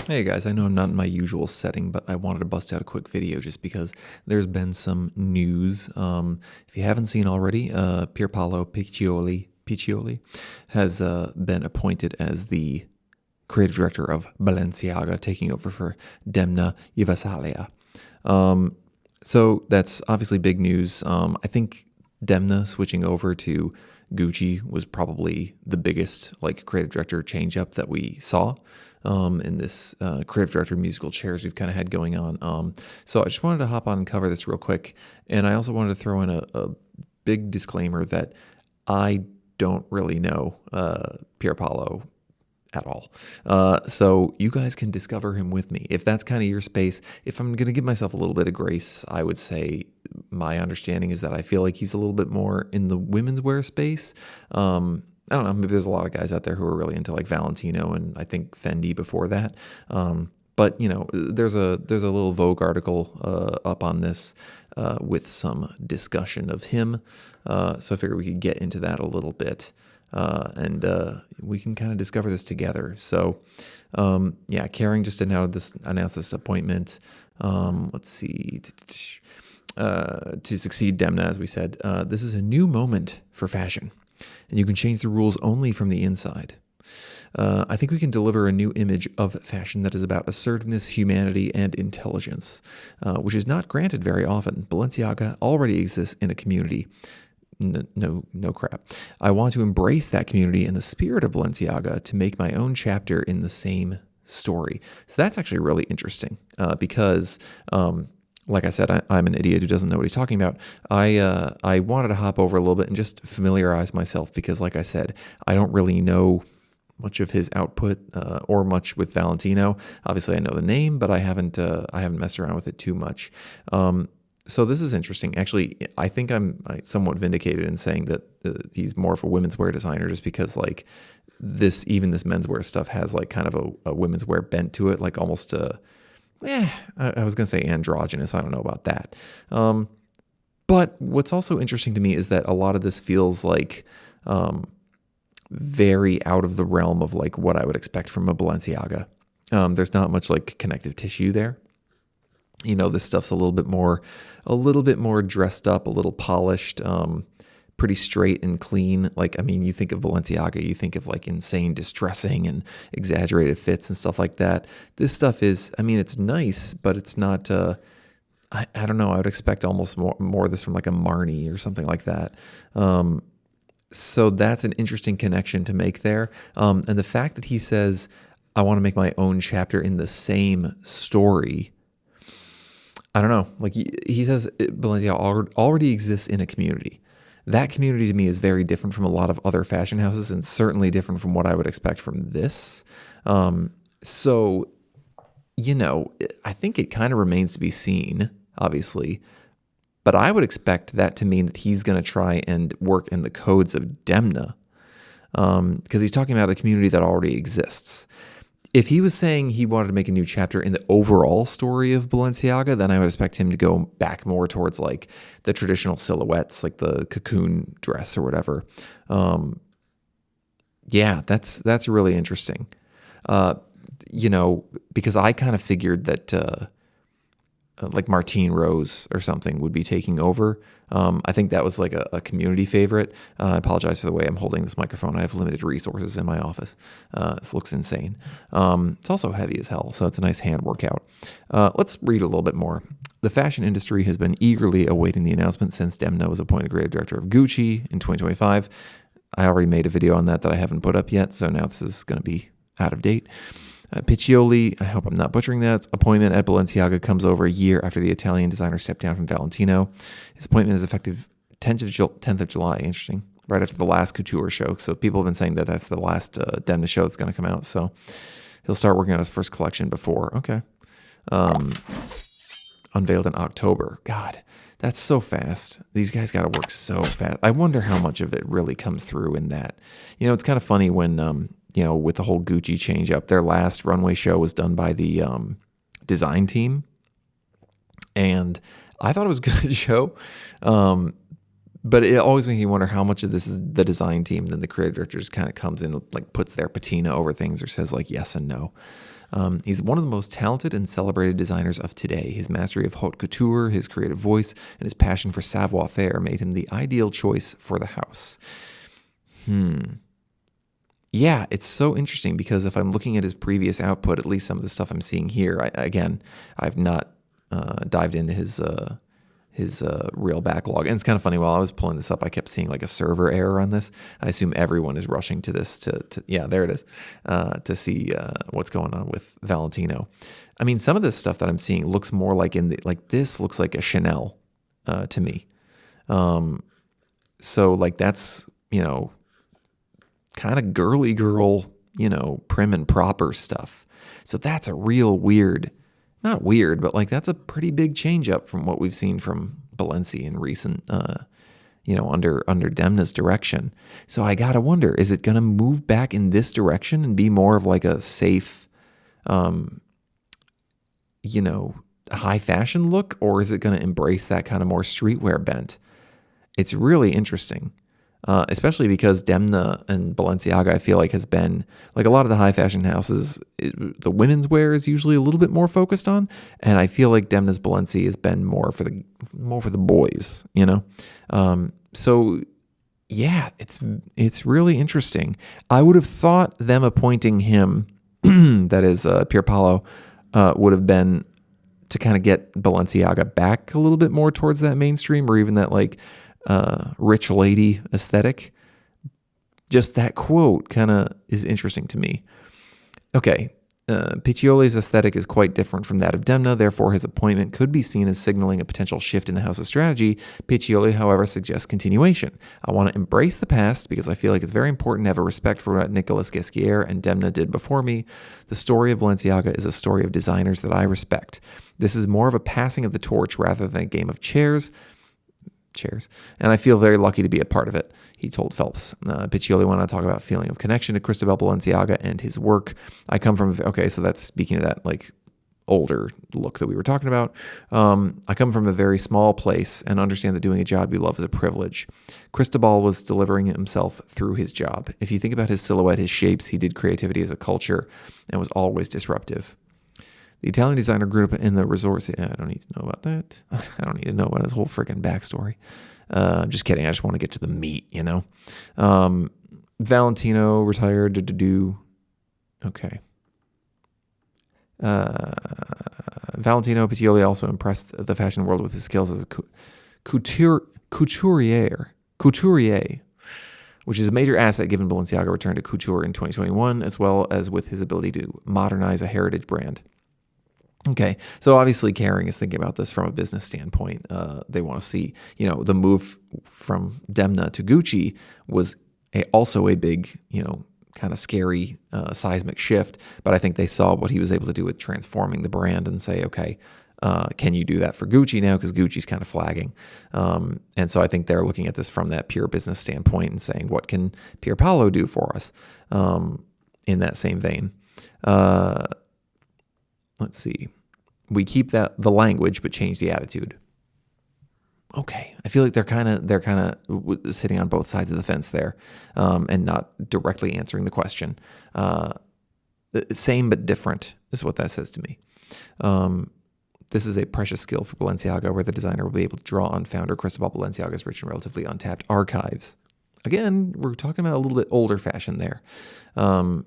Hey guys, I know I'm not in my usual setting, but I wanted to bust out a quick video just because there's been some news. If you haven't seen already, Pierpaolo Piccioli has been appointed as the creative director of Balenciaga, taking over for Demna. So that's obviously big news. I think Demna switching over to Gucci was probably the biggest like creative director change up that we saw in this creative director musical chairs we've kind of had going on. So I just wanted to hop on and cover this real quick, and I also wanted to throw in a big disclaimer that I don't really know Pierpaolo at all. So you guys can discover him with me. If that's kind of your space, if I'm going to give myself a little bit of grace, I would say my understanding is that I feel like he's a little bit more in the women's wear space. I don't know, maybe there's a lot of guys out there who are really into like Valentino and I think Fendi before that. But you know, there's a little Vogue article up on this with some discussion of him. So I figured we could get into that a little bit. And we can kind of discover this together. So, yeah, Kering just announced this appointment. Let's see, to succeed Demna, as we said. This is a new moment for fashion, and you can change the rules only from the inside. I think we can deliver a new image of fashion that is about assertiveness, humanity, and intelligence, which is not granted very often. Balenciaga already exists in a community. No crap. I want to embrace that community in the spirit of Balenciaga to make my own chapter in the same story. So that's actually really interesting because, like I said, I'm an idiot who doesn't know what he's talking about. I wanted to hop over a little bit and just familiarize myself because, like I said, I don't really know much of his output or much with Valentino. Obviously, I know the name, but I haven't messed around with it too much. So this is interesting. Actually, I think I'm somewhat vindicated in saying that he's more of a women's wear designer just because like even this menswear stuff has like kind of a women's wear bent to it, like almost I was going to say androgynous. I don't know about that. But what's also interesting to me is that a lot of this feels like very out of the realm of like what I would expect from a Balenciaga. There's not much like connective tissue there. You know, this stuff's a little bit more dressed up, a little polished, pretty straight and clean. Like, I mean, you think of Balenciaga, you think of like insane distressing and exaggerated fits and stuff like that. This stuff is, I mean, it's nice, but it's not, I don't know. I would expect almost more of this from like a Marni or something like that. So that's an interesting connection to make there. And the fact that he says, I want to make my own chapter in the same story, I don't know. Like he says, Balenciaga already exists in a community. That community to me is very different from a lot of other fashion houses and certainly different from what I would expect from this. So, you know, I think it kind of remains to be seen, obviously. But I would expect that to mean that he's going to try and work in the codes of Demna because he's talking about a community that already exists. If he was saying he wanted to make a new chapter in the overall story of Balenciaga, then I would expect him to go back more towards like the traditional silhouettes, like the cocoon dress or whatever. Yeah, that's really interesting. You know, because I kind of figured that like Martine Rose or something would be taking over. I think that was like a community favorite. I apologize for the way I'm holding this microphone. I have limited resources in my office. This looks insane. It's also heavy as hell, so it's a nice hand workout. Let's read a little bit more. The fashion industry has been eagerly awaiting the announcement since Demna was appointed creative director of Gucci in 2025. I already made a video on that I haven't put up yet, so now this is going to be out of date. Piccioli, I hope I'm not butchering that, appointment at Balenciaga comes over a year after the Italian designer stepped down from Valentino. His appointment is effective 10th of July. Interesting. Right after the last couture show. So people have been saying that that's the last Demna show that's going to come out. So he'll start working on his first collection before. Okay. Unveiled in October. God, that's so fast. These guys got to work so fast. I wonder how much of it really comes through in that. You know, it's kind of funny when... you know, with the whole Gucci change up, their last runway show was done by the design team. And I thought it was a good show. But it always makes me wonder how much of this is the design team, then the creative director just kind of comes in, like puts their patina over things or says like yes and no. He's one of the most talented and celebrated designers of today. His mastery of haute couture, his creative voice, and his passion for savoir-faire made him the ideal choice for the house. Yeah, it's so interesting because if I'm looking at his previous output, at least some of the stuff I'm seeing here, I've not dived into his real backlog. And it's kind of funny, while I was pulling this up, I kept seeing like a server error on this. I assume everyone is rushing to this yeah, there it is, to see what's going on with Valentino. I mean, some of this stuff that I'm seeing looks more like this looks like a Chanel to me. So like that's, kind of girly girl, prim and proper stuff. So that's a real weird, not weird, but like that's a pretty big change up from what we've seen from Balenciaga in recent, under Demna's direction. So I gotta wonder, is it gonna move back in this direction and be more of like a safe, high fashion look, or is it gonna embrace that kind of more streetwear bent? It's really interesting. Especially because Demna and Balenciaga, I feel like, has been like a lot of the high fashion houses, the women's wear is usually a little bit more focused on, and I feel like Demna's Balenci has been more for the boys, So yeah, it's really interesting. I would have thought them appointing him, that is Pierpaolo, would have been to kind of get Balenciaga back a little bit more towards that mainstream, or even that like rich lady aesthetic. Just that quote kind of is interesting to me. Okay, Piccioli's aesthetic is quite different from that of Demna, therefore his appointment could be seen as signaling a potential shift in the house's strategy. Piccioli, however, suggests continuation. I want to embrace the past because I feel like it's very important to have a respect for what Nicolas Ghesquière and Demna did before me. The story of Balenciaga is a story of designers that I respect. This is more of a passing of the torch rather than a game of chairs, and I feel very lucky to be a part of it, he told Phelps. Piccioli went on to talk about feeling of connection to Cristobal Balenciaga and his work. So that's speaking of that like older look that we were talking about. I come from a very small place and understand that doing a job you love is a privilege. Cristobal was delivering himself through his job. If you think about his silhouette, his shapes, he did creativity as a culture and was always disruptive. The Italian designer grew up in the resort. I don't need to know about that. I don't need to know about his whole freaking backstory. I'm just kidding. I just want to get to the meat, Valentino retired. Okay. Valentino Piccioli also impressed the fashion world with his skills as a couturier, which is a major asset given Balenciaga returned to couture in 2021, as well as with his ability to modernize a heritage brand. Okay, so obviously Kering is thinking about this from a business standpoint. They want to see, the move from Demna to Gucci was also a big, kind of scary seismic shift. But I think they saw what he was able to do with transforming the brand and say, okay, can you do that for Gucci now? Because Gucci's kind of flagging. And so I think they're looking at this from that pure business standpoint and saying, what can Pierpaolo do for us in that same vein? Let's see. We keep the language, but change the attitude. Okay, I feel like they're kind of sitting on both sides of the fence there, and not directly answering the question. Same but different is what that says to me. This is a precious skill for Balenciaga, where the designer will be able to draw on founder Cristobal Balenciaga's rich and relatively untapped archives. Again, we're talking about a little bit older fashion there. The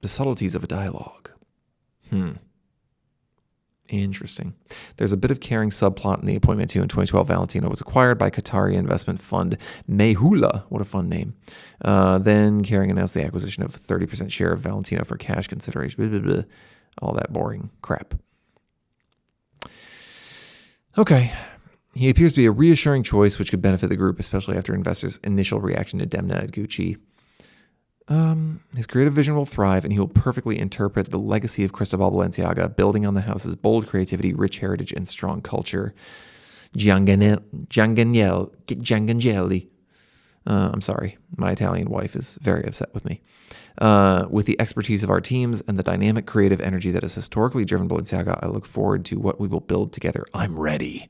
subtleties of a dialogue. Interesting. There's a bit of Kering subplot in the appointment too. In 2012, Valentino was acquired by Qatari investment fund Mehula. What a fun name. Then Kering announced the acquisition of 30% share of Valentino for cash consideration. Blah, blah, blah. All that boring crap. Okay. He appears to be a reassuring choice, which could benefit the group, especially after investors' initial reaction to Demna at Gucci. His creative vision will thrive, and he will perfectly interpret the legacy of Cristobal Balenciaga, building on the house's bold creativity, rich heritage, and strong culture. Giangangelli. I'm sorry, my Italian wife is very upset with me. With the expertise of our teams and the dynamic creative energy that has historically driven Balenciaga, I look forward to what we will build together. I'm ready.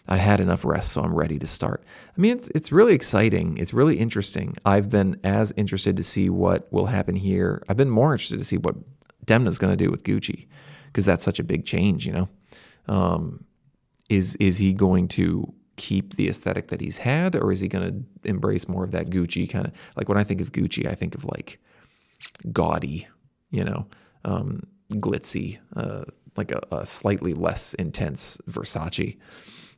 I had enough rest, so I'm ready to start. I mean, it's really exciting. It's really interesting. I've been as interested to see what will happen here. I've been more interested to see what Demna's going to do with Gucci, because that's such a big change, you know. Is he going to keep the aesthetic that he's had, or is he going to embrace more of that Gucci kind of, like when I think of Gucci, I think of like gaudy, you know, glitzy, like a slightly less intense Versace.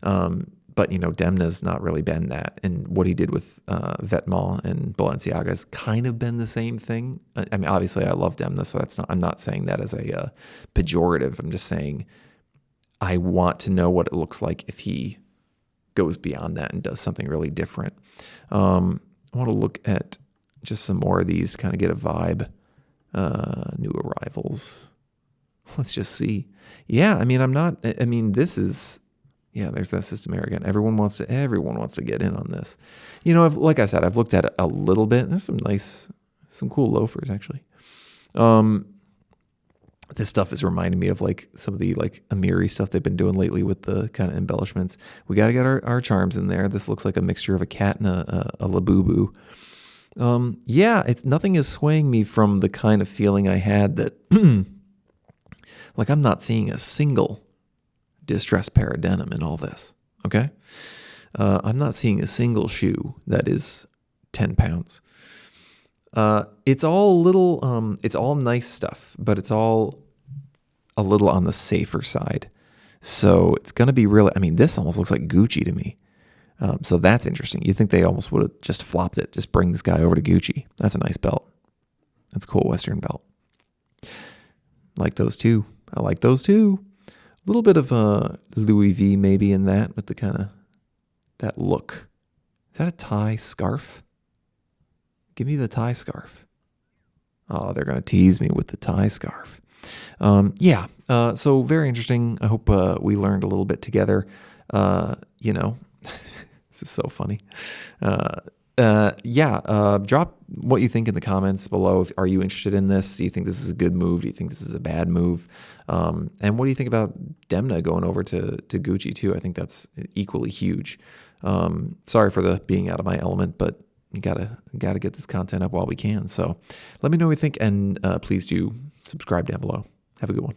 But, you know, Demna's not really been that. And what he did with Vetements and Balenciaga has kind of been the same thing. I mean, obviously, I love Demna, so I'm not saying that as a pejorative. I'm just saying I want to know what it looks like if he goes beyond that and does something really different. I want to look at just some more of these, kind of get a vibe. New arrivals. Let's just see. Yeah, I mean, this is... Yeah, there's that Systemaire again. Everyone wants to get in on this. You know, like I said, I've looked at it a little bit. There's some cool loafers actually. This stuff is reminding me of like some of the like Amiri stuff they've been doing lately with the kind of embellishments. We got to get our charms in there. This looks like a mixture of a cat and a Labubu. Yeah, nothing is swaying me from the kind of feeling I had that, like I'm not seeing a single distressed pair of denim in all this, okay? I'm not seeing a single shoe that is 10 pounds. It's all it's all nice stuff, but it's all a little on the safer side. So it's going to be really, I mean, this almost looks like Gucci to me. So that's interesting. You think they almost would have just flopped it, just bring this guy over to Gucci. That's a nice belt. That's a cool Western belt. Like those two. I like those too. A little bit of a Louis V maybe in that, with the kind of that look. Is that a tie scarf? Give me the tie scarf. Oh, they're going to tease me with the tie scarf. Yeah, so very interesting. I hope we learned a little bit together. You know, this is so funny. Drop what you think in the comments below. Are you interested in this? Do you think this is a good move? Do you think this is a bad move? And what do you think about Demna going over to Gucci too? I think that's equally huge. Sorry for the being out of my element, but you gotta get this content up while we can. So let me know what you think, and please do subscribe down below. Have a good one.